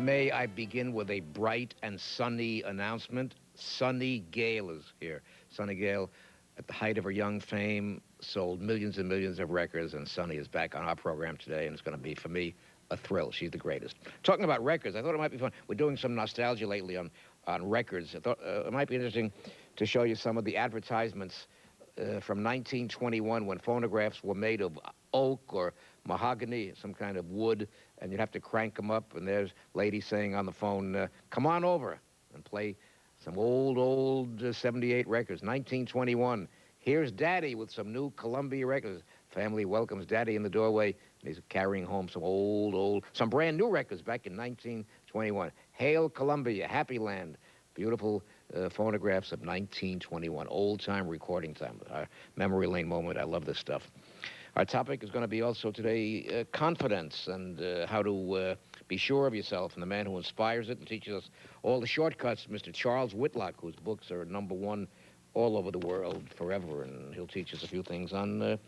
May I begin with a bright and sunny announcement? Sunny Gale is here. Sunny Gale, at the height of her young fame, sold millions and millions of records, and Sunny is back on our program today, and it's going to be, for me, a thrill. She's the greatest. Talking about records, I thought it might be fun. We're doing some nostalgia lately on records. I thought it might be interesting to show you some of the advertisements from 1921 when phonographs were made of oak or mahogany, some kind of wood, and you'd have to crank them up, and there's ladies saying on the phone, come on over and play some old 78 records. 1921, here's Daddy with some new Columbia records. Family welcomes Daddy in the doorway, and he's carrying home some some brand new records back in 1921. Hail Columbia, Happy Land, beautiful phonographs of 1921, old-time recording time. Our memory lane moment. I love this stuff. Our topic is going to be also today confidence and how to be sure of yourself, and the man who inspires it and teaches us all the shortcuts, Mr. Charles Whitlock, whose books are #1 all over the world forever, and he'll teach us a few things on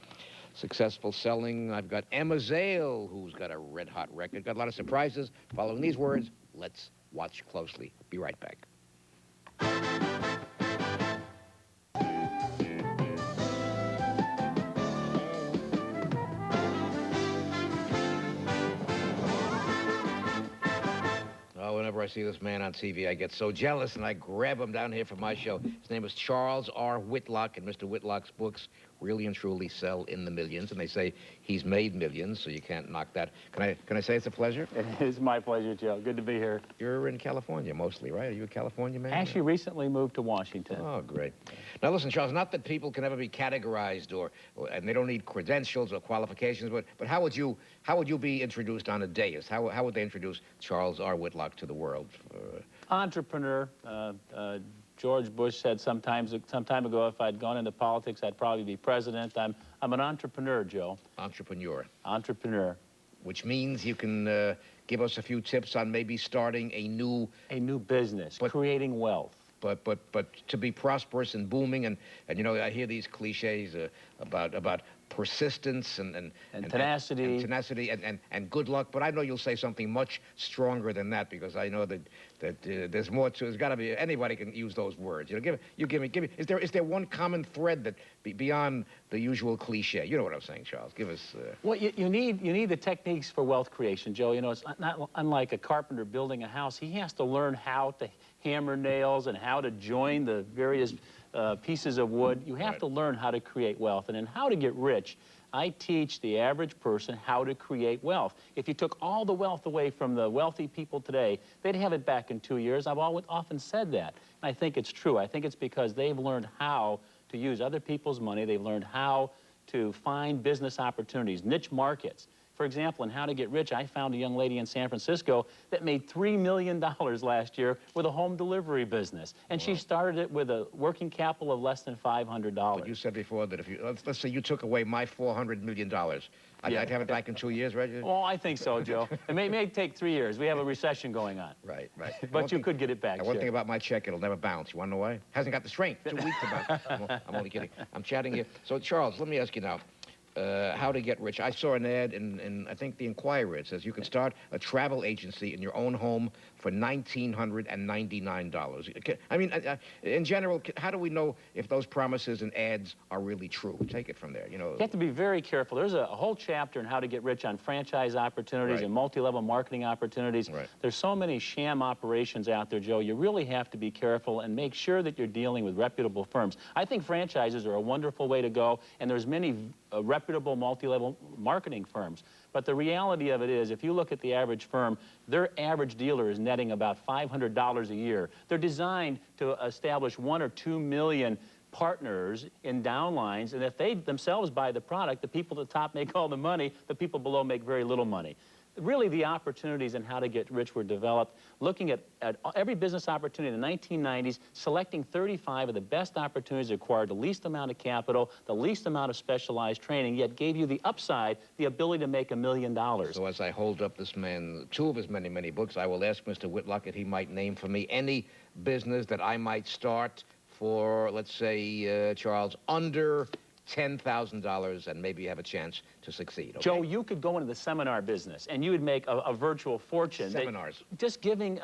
successful selling. I've got Emma Zale, who's got a red-hot record. Got a lot of surprises. Following these words, let's watch closely. Be right back. Whenever I see this man on TV, I get so jealous, and I grab him down here for my show. His name is Charles R. Whitlock, and Mr. Whitlock's books really and truly sell in the millions, and they say he's made millions, so you can't knock that. Can I say it's a pleasure? It is my pleasure, Joe. Good to be here. You're in California mostly, right? Are you a California man? Actually, recently moved to Washington. Oh, great. Now, listen, Charles, not that people can ever be categorized and they don't need credentials or qualifications, but how would you be introduced on a dais? How would they introduce Charles R. Whitlock to the world? Entrepreneur. George Bush said some time ago, if I'd gone into politics, I'd probably be president. I'm an entrepreneur, Joe. Entrepreneur. Entrepreneur. Which means you can give us a few tips on maybe starting a new business, creating wealth. But to be prosperous and booming, and you know, I hear these cliches about persistence and tenacity and good luck, but I know you'll say something much stronger than that, because I know that there's more to. There's got to be, anybody can use those words. You know, give me. Is there one common thread that beyond the usual cliche? You know what I'm saying, Charles? Give us. Well, you need the techniques for wealth creation, Joe. You know, it's not unlike a carpenter building a house. He has to learn how to hammer nails and how to join the various pieces of wood. You have to learn how to create wealth. And in How to Get Rich, I teach the average person how to create wealth. If you took all the wealth away from the wealthy people today, they'd have it back in 2 years. I've often said that. And I think it's true. I think it's because they've learned how to use other people's money. They've learned how to find business opportunities, niche markets. For example, in How to Get Rich, I found a young lady in San Francisco that made $3 million last year with a home delivery business. And she started it with a working capital of less than $500. But you said before that if you, let's say you took away my $400 million, I'd have it back in 2 years, right? Well, I think so, Joe. It may take 3 years. We have a recession going on. Right. But you could get it back, One thing about my check, it'll never bounce. You want to know why? Hasn't got the strength. 2 weeks to bounce. I'm only kidding. I'm chatting here. So, Charles, let me ask you now. How to Get Rich. I saw an ad in I think, the Inquirer. It says you can start a travel agency in your own home for $1,999. I mean, in general, how do we know if those promises and ads are really true? Take it from there, you know. You have to be very careful. There's a whole chapter in How to Get Rich on franchise opportunities and multi-level marketing opportunities. There's so many sham operations out there, Joe. You really have to be careful and make sure that you're dealing with reputable firms. I think franchises are a wonderful way to go, and there's many reputable multi-level marketing firms. But the reality of it is, if you look at the average firm, their average dealer is netting about $500 a year. They're designed to establish 1 or 2 million partners in downlines, and if they themselves buy the product, the people at the top make all the money, the people below make very little money. Really, the opportunities in How to Get Rich were developed looking at every business opportunity in the 1990s, selecting 35 of the best opportunities that required the least amount of capital, the least amount of specialized training, yet gave you the upside, the ability to make $1 million. So as I hold up this man, 2 of his many, many books, I will ask Mr. Whitlock if he might name for me any business that I might start for, let's say, Charles, under $10,000 and maybe you have a chance to succeed. Okay? Joe, you could go into the seminar business and you would make a virtual fortune. Seminars. Just giving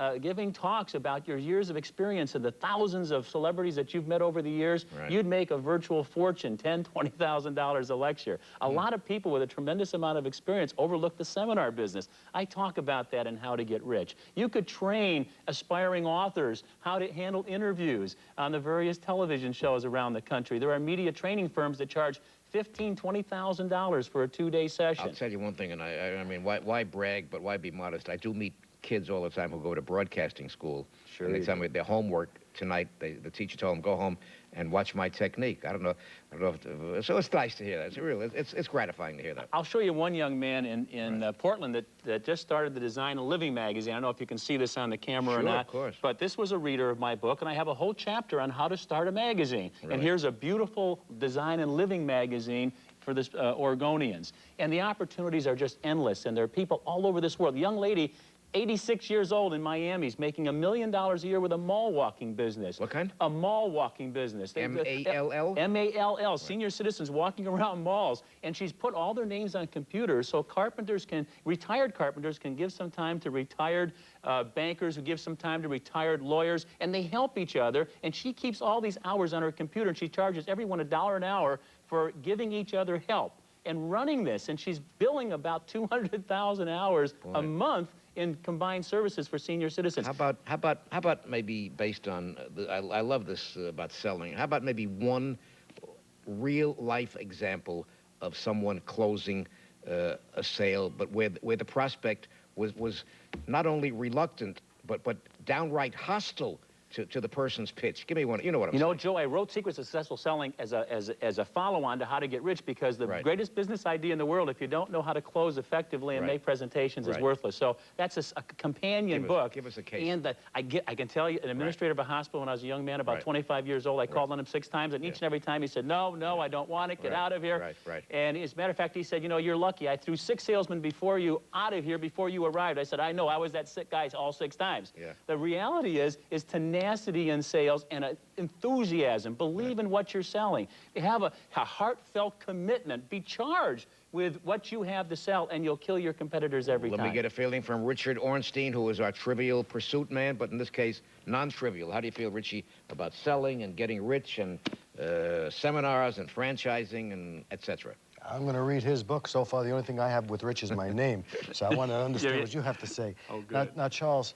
talks about your years of experience and the thousands of celebrities that you've met over the years, right. You'd make a virtual fortune, $10,000, $20,000 a lecture. A lot of people with a tremendous amount of experience overlook the seminar business. I talk about that in How to Get Rich. You could train aspiring authors how to handle interviews on the various television shows around the country. There are media training firms that charge $15,000, $20,000 for a 2-day session. I'll tell you one thing, and I mean, why brag, but why be modest? I do meet kids all the time who go to broadcasting school. Sure. And they tell me their homework tonight, the teacher told them, go home and watch my technique. I don't know if, so it's nice to hear that. It's gratifying to hear that. I'll show you one young man in right. Portland that just started the Design and Living magazine. I don't know if you can see this on the camera or not. Of course. But this was a reader of my book, and I have a whole chapter on how to start a magazine. Really? And here's a beautiful Design and Living magazine for the Oregonians. And the opportunities are just endless, and there are people all over this world. A young lady, 86 years old in Miami, is making $1 million a year with a mall walking business. What kind? A mall walking business. M-A-L-L? M-A-L-L, senior citizens walking around malls. And she's put all their names on computers so retired carpenters can give some time to retired bankers who give some time to retired lawyers, and they help each other. And she keeps all these hours on her computer, and she charges everyone $1 an hour for giving each other help and running this. And she's billing about 200,000 hours a month in combined services for senior citizens. How about maybe based on, I love this about selling, how about maybe one real life example of someone closing a sale, but where the prospect was not only reluctant, but downright hostile to the person's pitch. Give me one. You know what I'm saying. You know, Joe, I wrote Secrets of Successful Selling as a follow-on to How to Get Rich, because the greatest business idea in the world, if you don't know how to close effectively and make presentations, is worthless. So that's a companion book. Give us a case. And I can tell you, an administrator of a hospital when I was a young man, about 25 years old, I called on him 6 times, and each and every time he said, no, I don't want it, get out of here. And as a matter of fact, he said, you know, you're lucky. I threw 6 salesmen before you out of here before you arrived. I said, I know, I was that sick guy all 6 times. The reality is tenacity in sales and enthusiasm. Believe in what you're selling. Have a heartfelt commitment. Be charged with what you have to sell, and you'll kill your competitors every time. Let me get a feeling from Richard Ornstein, who is our Trivial Pursuit man, but in this case, non-trivial. How do you feel, Richie, about selling and getting rich and seminars and franchising and etc.? I'm going to read his book. So far, the only thing I have with Rich is my name. So I want to understand what you have to say. Oh, good. Now, Charles,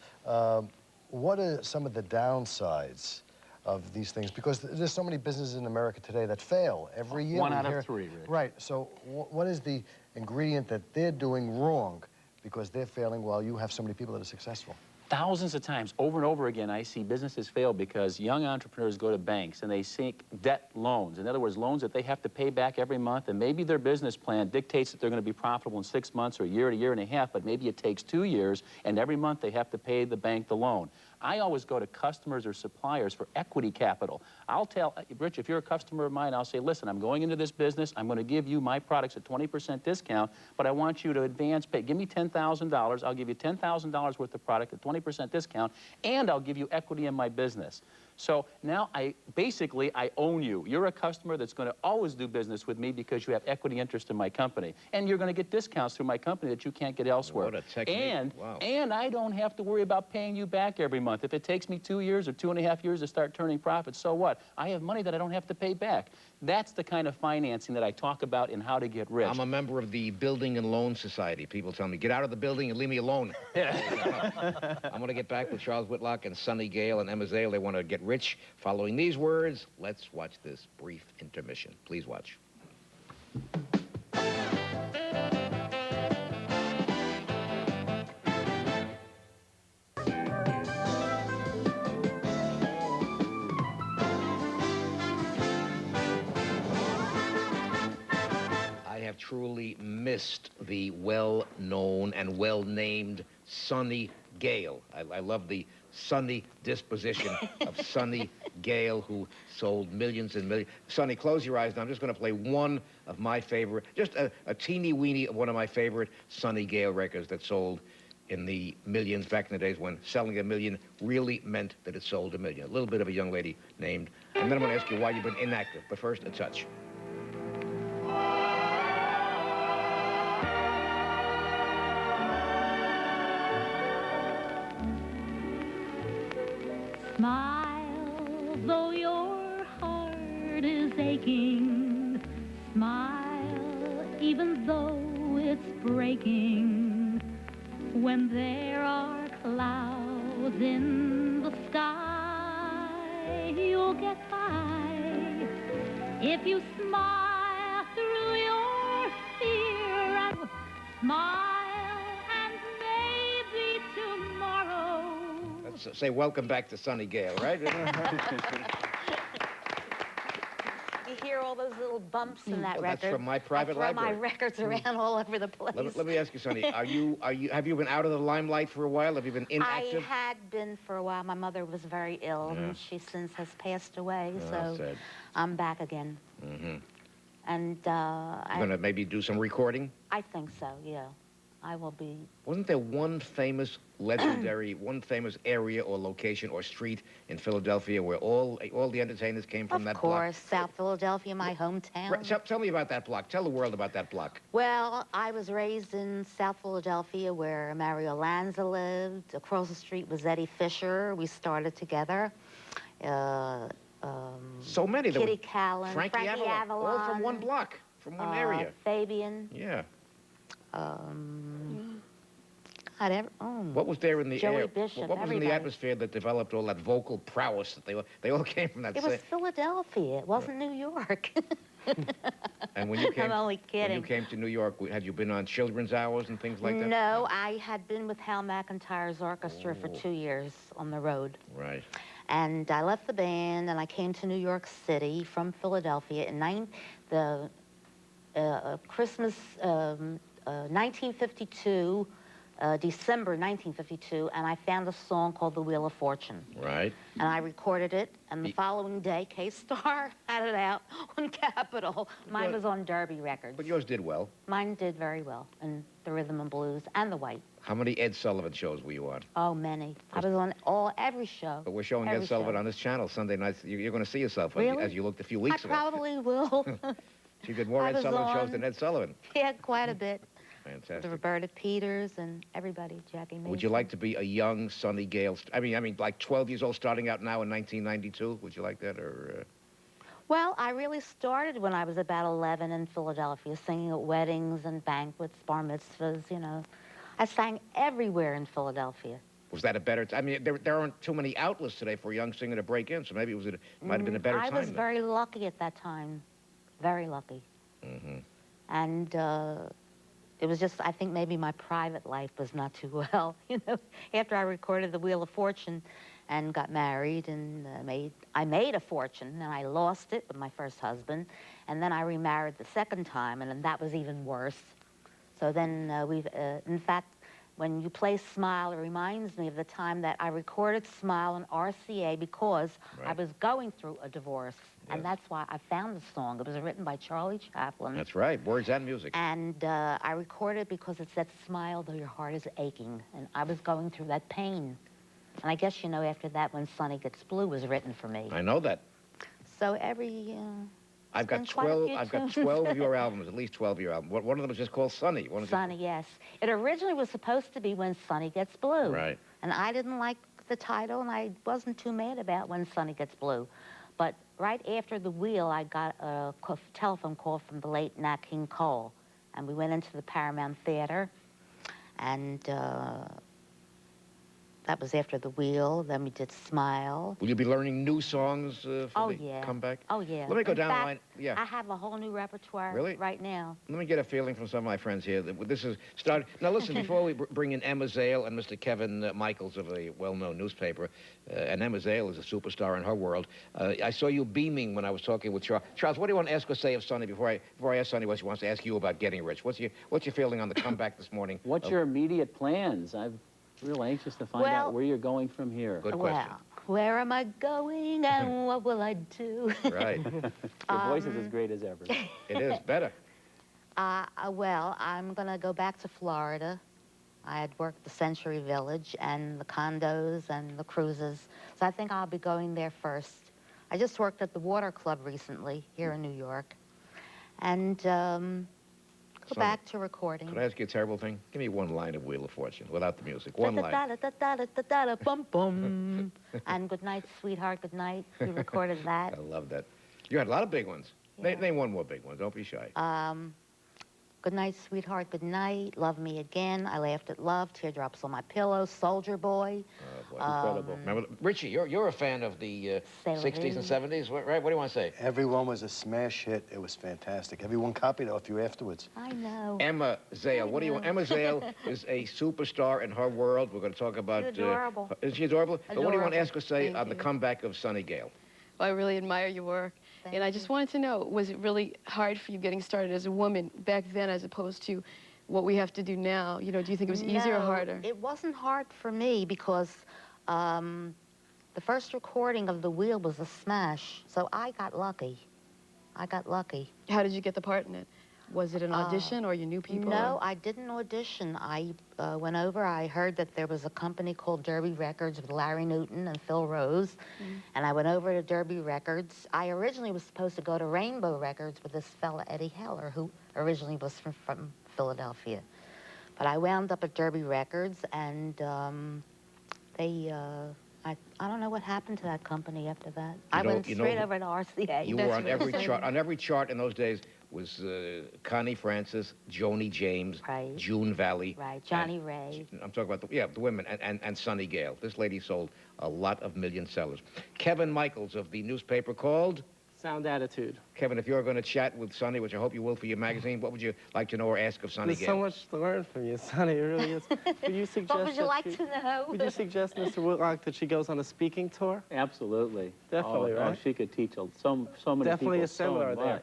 what are some of the downsides of these things? Because there's so many businesses in America today that fail every year. 1 out of 3, Rich. Right. So what is the ingredient that they're doing wrong because they're failing while you have so many people that are successful? Thousands of times, over and over again, I see businesses fail because young entrepreneurs go to banks and they seek debt loans. In other words, loans that they have to pay back every month, and maybe their business plan dictates that they're going to be profitable in 6 months or a year and a half, but maybe it takes 2 years, and every month they have to pay the bank the loan. I always go to customers or suppliers for equity capital. I'll tell, Rich, if you're a customer of mine, I'll say, listen, I'm going into this business. I'm going to give you my products at 20% discount, but I want you to advance pay. Give me $10,000. I'll give you $10,000 worth of product at 20% discount, and I'll give you equity in my business. So now I own you. You're a customer that's going to always do business with me because you have equity interest in my company. And you're going to get discounts through my company that you can't get elsewhere. What a technique. And I don't have to worry about paying you back every month. If it takes me 2 years or 2.5 years to start turning profits, so what? I have money that I don't have to pay back. That's the kind of financing that I talk about in How to Get Rich. I'm a member of the Building and Loan Society. People tell me, get out of the building and leave me alone. I'm going to get back with Charles Whitlock and Sonny Gale and Emma Zale. They want to get rich. Following these words, let's watch this brief intermission. Please watch. I have truly missed the well-known and well-named Sonny Gale. I love the sunny disposition of Sonny Gale, who sold millions and millions. Sonny, close your eyes now. I'm just going to play one of my favorite, just a teeny-weeny of one of my favorite Sonny Gale records that sold in the millions back in the days when selling $1 million really meant that it sold $1 million. A little bit of a young lady named. And then I'm going to ask you why you've been inactive. But first, a touch. Smile, though your heart is aching. Smile, even though it's breaking. When there are clouds in the sky, you'll get by. If you smile through your fear and smile, and maybe tomorrow. Let's say welcome back to sunny Gale, right? You hear all those little bumps in that record. That's from my private library. I throw my records around all over the place. Let me ask you, Sonny, have you been out of the limelight for a while? Have you been inactive? I had been for a while. My mother was very ill, and she since has passed away, so sad. I'm back again. Mm-hmm. And You're going to maybe do some recording? I think so, yeah. I will be. Wasn't there one famous, legendary, one famous area or location or street in Philadelphia where all the entertainers came from that block? Of course, South Philadelphia, my hometown. Right, tell me about that block. Tell the world about that block. Well, I was raised in South Philadelphia where Mario Lanza lived. Across the street was Eddie Fisher. We started together. So many. Kitty Callan, Frankie Avalon, all from one block, from one area. Fabian. Yeah. What was there in the Joey air? Bishop, what was in everybody. the atmosphere that developed all that vocal prowess that they all came from that? It was Philadelphia. It wasn't New York. And when you came, I'm only kidding. When you came to New York, had you been on children's hours and things like that? No, I had been with Hal McIntyre's orchestra for 2 years on the road. Right. And I left the band and I came to New York City from Philadelphia in Christmas 1952, December 1952, and I found a song called The Wheel of Fortune. Right. And I recorded it, and the following day, K-Star had it out on Capitol. Mine was on Derby Records. But yours did well. Mine did very well in the rhythm and blues and the white. How many Ed Sullivan shows were you on? Oh, many. I was on every show. But we're showing Ed Sullivan on this channel Sunday nights. You're going to see yourself as you looked a few weeks ago. I probably will. You did more Ed Sullivan shows than Ed Sullivan. Yeah, quite a bit. Fantastic. The Roberta Peters and everybody, Jackie Mason. Would you like to be a young Sonny Gale? I mean, like 12 years old, starting out now in 1992. Would you like that, or? Well, I really started when I was about 11 in Philadelphia, singing at weddings and banquets, bar mitzvahs. You know, I sang everywhere in Philadelphia. Was that a better time? I mean, there aren't too many outlets today for a young singer to break in, so maybe it might have been a better time. I was very lucky at that time, very lucky. Mm-hmm. And it was just, I think maybe my private life was not too well. You know, after I recorded The Wheel of Fortune and got married and I made a fortune, and I lost it with my first husband, and then I remarried the second time, and then that was even worse. So then in fact, when you play Smile, it reminds me of the time that I recorded Smile on RCA because I was going through a divorce. Yes. And that's why I found the song. It was written by Charlie Chaplin. That's right, words and music. And I recorded it because it said, smile though your heart is aching. And I was going through that pain. And I guess, you know, after that, When Sunny Gets Blue was written for me. I know that. So every... I've got 12 of your albums, at least 12 of your albums. One of them is just called Sunny. Sunny, yes. It originally was supposed to be When Sunny Gets Blue. Right. And I didn't like the title, and I wasn't too mad about When Sunny Gets Blue. But right after The Wheel, I got a telephone call from the late Nat King Cole. And we went into the Paramount Theater, and that was after The Wheel. Then we did Smile. Will you be learning new songs for the comeback? Oh, yeah. Let me go down the line. Yeah. I have a whole new repertoire right now. Let me get a feeling from some of my friends here. This is started. Now, listen, before we bring in Emma Zale and Mr. Kevin Michaels of a well-known newspaper, and Emma Zale is a superstar in her world, I saw you beaming when I was talking with Charles. Charles, what do you want to ask or say of Sonny before I ask Sonny what she wants to ask you about getting rich? What's your feeling on the comeback this morning? What's your immediate plans? I'm real anxious to find out where you're going from here. Good question. Well, where am I going and what will I do? Right. Your voice is as great as ever. It is better. Well, I'm going to go back to Florida. I had worked the Century Village and the condos and the cruises. So I think I'll be going there first. I just worked at the Water Club recently here in New York. And Go back to recording. Could I ask you a terrible thing? Give me one line of Wheel of Fortune without the music. One line. Bum bum. And Good Night, Sweetheart, Good Night. We recorded that. I love that. You had a lot of big ones. Yeah. Name one more big one. Don't be shy. Good Night, Sweetheart, Good Night. Love Me Again. I Laughed at Love. Teardrops on My Pillow. Soldier Boy. Oh, boy. Incredible. Remember, Richie, you're a fan of the 60s and 70s, right? What do you want to say? Everyone was a smash hit. It was fantastic. Everyone copied off you afterwards. I know. Emma Zale. What do you want? Emma Zale is a superstar in her world. We're going to talk about... She's adorable. Isn't she adorable? But what do you want to Adorable. ask or say Thank on the you. comeback of Sonny Gale? Well, I really admire your work. Thank And I you. just wanted to know, was it really hard for you getting started as a woman back then as opposed to what we have to do now? You know, do you think it was easier or No, harder? It wasn't hard for me because the first recording of The Wheel was a smash. So I got lucky. I got lucky. How did you get the part in it? Was it an audition or you knew people? No, or- I didn't audition. I went over. I heard that there was a company called Derby Records with Larry Newton and Phil Rose. And I went over to Derby Records. I originally was supposed to go to Rainbow Records with this fella, Eddie Heller, who originally was from Philadelphia. But I wound up at Derby Records, and I don't know what happened to that company after that. I went straight over to RCA. You were on every chart. On every chart in those days was Connie Francis, Joni James, Right. June Valley. Right, Johnny Ray. I'm talking about the women, and Sonny Gale. This lady sold a lot of million sellers. Kevin Michaels of the newspaper called... Sound Attitude. Kevin, if you're going to chat with Sonny, which I hope you will for your magazine, what would you like to know or ask of Sonny There's Gale? so much to learn from you, Sonny. It really is. Would you suggest What would you that like she- to know? Would you suggest, Mr. Whitlock, that she goes on a speaking tour? Absolutely. Definitely, Oh, right? she could teach so many Definitely people a seminar so there. much.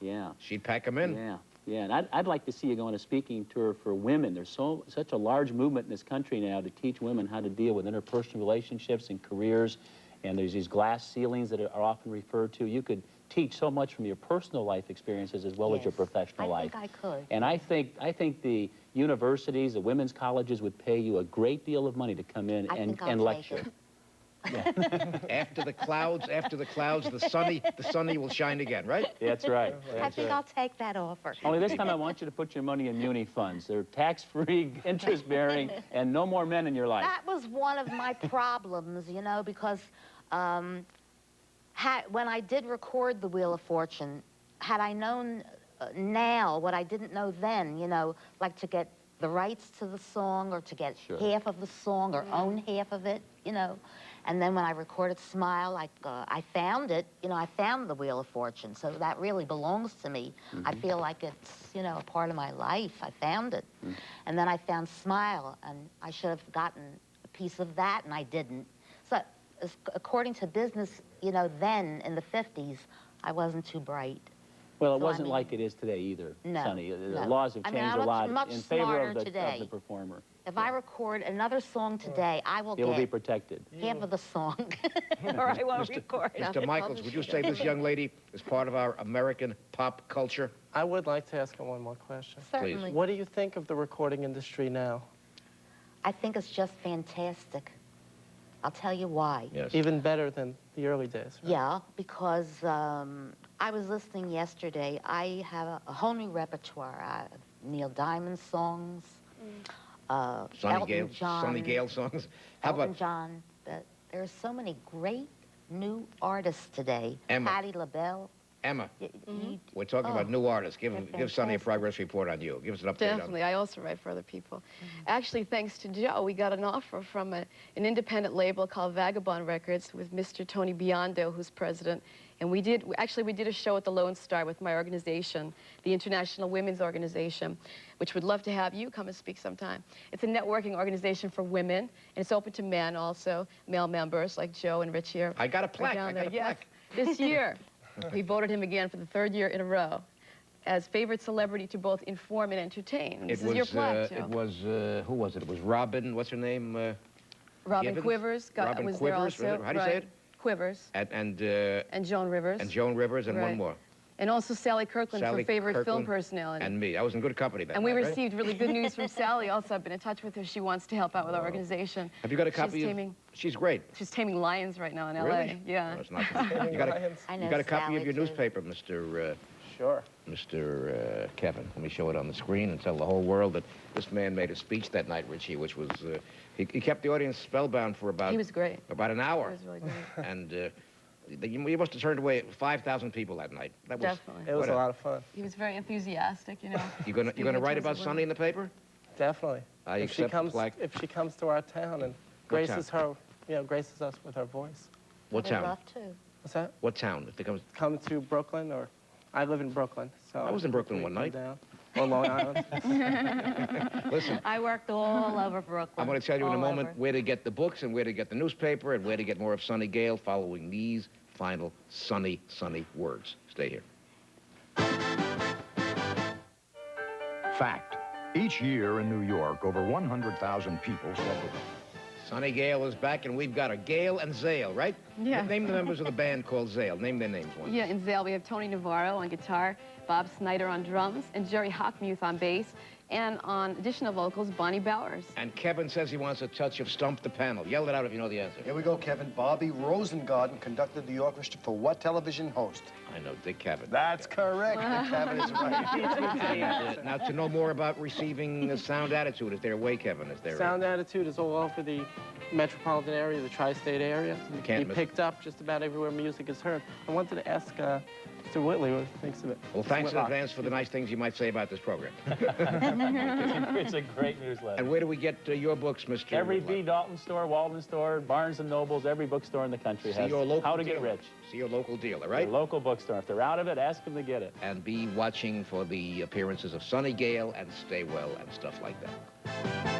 Yeah. She'd pack them in. Yeah, yeah, and I'd like to see you go on a speaking tour for women. There's such a large movement in this country now to teach women how to deal with interpersonal relationships and careers, and there's these glass ceilings that are often referred to. You could teach so much from your personal life experiences as well as your Yes, professional life. I think I could. And I think the universities, the women's colleges would pay you a great deal of money to come in I and think I'll take lecture. it. After the clouds, the sunny will shine again, right? That's right. I That's think right. I'll take that offer. Only this time I want you to put your money in muni funds. They're tax-free, interest-bearing, and no more men in your life. That was one of my problems, you know, because when I did record The Wheel of Fortune, had I known now what I didn't know then, you know, like to get the rights to the song or to get Sure. half of the song or own half of it, you know. And then when I recorded Smile, I found it, you know, I found The Wheel of Fortune, so that really belongs to me. I feel like it's, you know, a part of my life. I found it. And then I found Smile, and I should have gotten a piece of that, and I didn't. So according to business, you know, then in the 50s, I wasn't too bright. Well, it So, I wasn't mean- like it is today either, No, Sonny. The no. laws have I changed mean, I'm a lot much in favor smarter of the today. performer. If I record another song today, I will It will be get protected. half of the song, or I won't record. Mr. Michaels, would you say this young lady is part of our American pop culture? I would like to ask her one more question. Certainly. What do you think of the recording industry now? I think it's just fantastic. I'll tell you why. Yes. Even better than the early days, right? Yeah, because I was listening yesterday. I have a whole new repertoire. I have Neil Diamond songs, Elton John. Sonny Gale songs. How Elton about John. There are so many great new artists today. Emma. Patti LaBelle. Emma? You- We're talking about new artists. Give they're Sonny a fantastic. progress report on you. Give us an update Definitely. I also write for other people. Actually, thanks to Joe, we got an offer from an independent label called Vagabond Records with Mr. Tony Biondo, who's president. And we did a show at the Lone Star with my organization, the International Women's Organization, which would love to have you come and speak sometime. It's a networking organization for women, and it's open to men also, male members like Joe and Rich here. I got a plaque. Down I there. got a Yes. plaque. This year, we voted him again for the 3rd year in a row as favorite celebrity to both inform and entertain. This is your plaque, Joe. Who was it? It was Robin, what's her name? Robin Gibbons? Quivers Robin was Quivers, there also. how do you say it? Quivers. And Joan Rivers. Joan Rivers and one Right. more. And also Sally Kirkland Sally for favorite film Kirkland personality. And me. I was in good company that And we night, right? received really good news from Sally also. I've been in touch with her. She wants to help out with our organization. Have you got a She's copy of... taming- She's great. She's taming lions right now in L.A. Really? Yeah. No, it's not. You got I know a copy Sally, of your too. newspaper, Mr. Sure. Mr. Kevin. Let me show it on the screen and tell the whole world that this man made a speech that night, Richie, which was, he kept the audience spellbound for about... He was great. About an hour. He was really great. And you must have turned away 5,000 people that night. That was, Definitely. It was a lot of fun. He was very enthusiastic, you know. You gonna write about Sonny in the paper? Definitely. I if she accept comes, if she comes to our town and What graces town? her, graces us with her voice. What I'd town? love to. What's that? What town? If they come... Come to Brooklyn, or I live in Brooklyn, so I was in Brooklyn we one come night. Down. Or Long Island. Listen, I worked all over Brooklyn. I'm going to tell you in a all moment over. where to get the books and where to get the newspaper and where to get more of Sonny Gale following these final sunny words. Stay here. Fact. Each year in New York, over 100,000 people suffer. Sonny Gale is back, and we've got a Gale and Zale, right? Yeah. Name the members of the band called Zale. Name their names once. Yeah, in Zale, we have Tony Navarro on guitar, Bob Snyder on drums, and Jerry Hockmuth on bass, and on additional vocals, Bonnie Bowers. And Kevin says he wants a touch of Stump the Panel. Yell it out if you know the answer. Here we go, Kevin. Bobby Rosengarten conducted the orchestra for what television host? I know, Dick Cavett. That's correct. Kevin is right. Now, to know more about receiving the Sound Attitude, is there a way, Kevin? Is there Sound Attitude is all over the metropolitan area, the tri-state area. You can't miss picked up just about everywhere music is heard. I wanted to ask Mr. Whitley what he thinks of it. Well, thanks in advance for the nice things you might say about this program. It's a great newsletter. And where do we get your books, Mr. Every Whitlock? B. Dalton store, Walden store, Barnes & Nobles, every bookstore in the country See has your local How to Get dealer. Rich. See your local dealer, right? Your local bookstore. If they're out of it, ask them to get it. And be watching for the appearances of Sonny Gale and Stay Well and stuff like that.